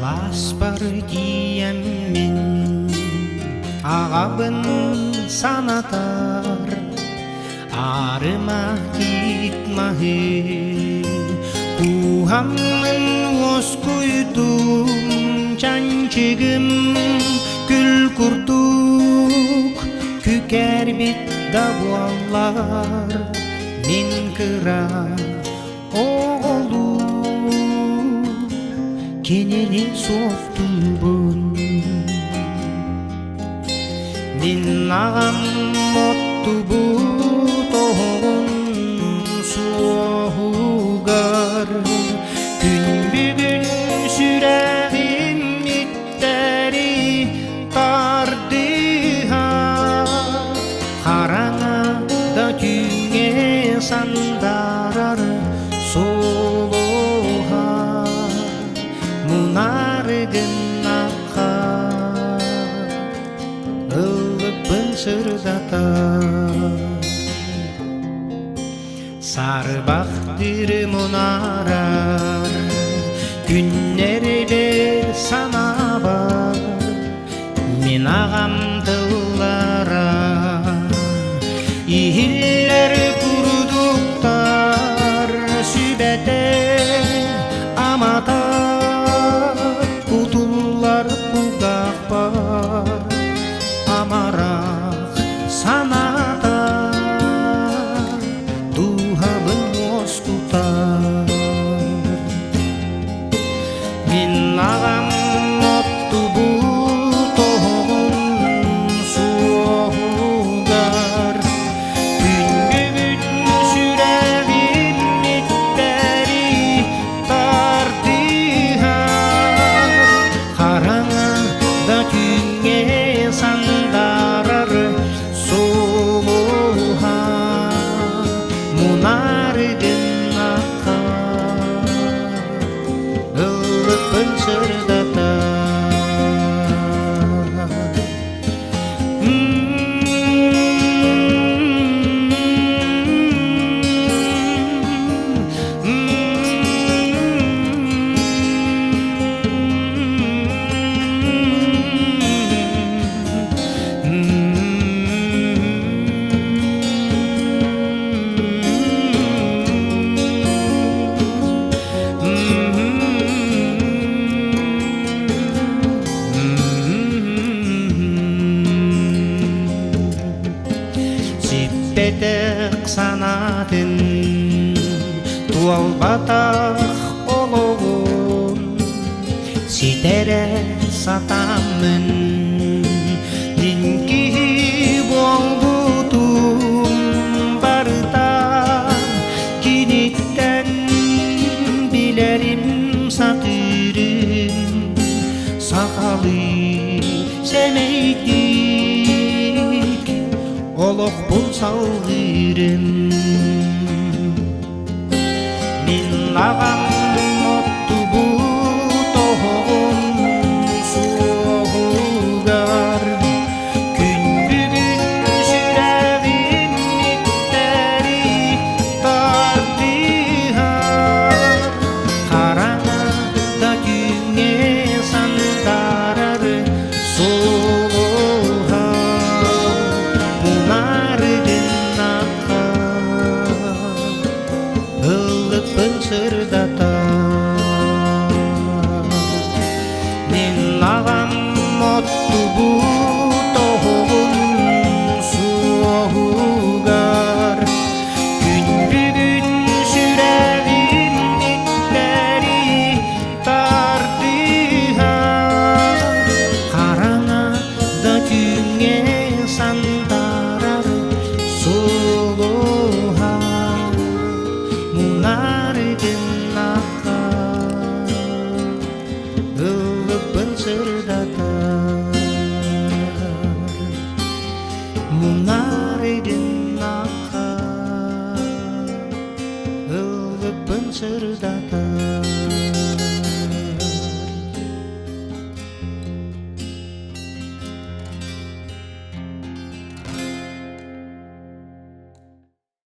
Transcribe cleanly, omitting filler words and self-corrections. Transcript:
Таласпар мен ағабын санатар, арыма китмахы кухамын оскуйтум чанчыгым күл куртук күкер бит дабуаллар мен кыра оғолу кенени софтубун мен ағам оттубу тоғын суоғугар күн бүгін сүрәғим иттәри тардыға қараңа да күңе сандарар солуға мұнарыгын аққа ылыппын сырдатар сарбақтыр мұнарар күннерде санабар мен ағам тыллара ихиллер курдуктар сүбәте аматар кутуллар кугақ бар амарақ саната тухабын остутар мен ағам оттубу тоғын суоғугар күн бүгін сүрәғим иттәри тардыға қараңа да күңе сандарар солуға мұнарыгын аққа ылыппын сырдатар Сиппетек санатын туал батақ олығын ситере сатамын линки болбутум барыта киниттен билерим сатырым сақалы семейтик олық бұл салғырым мен ағам оттубу тоғын суоғугар күн бүгін сүрәғим иттәри тардыға қараңа да күңе сандарар солуға мұнарыгын аққа ылыппын сырдатар мен ағам оттубу тоғын суоғугар күн бүгін сүрәғим иттәри тардыға қараңа да күңе сандарар солуға мұнарыгын аққа ылыппын сырдатар мұнарыгын аққа ылыппын сырдатар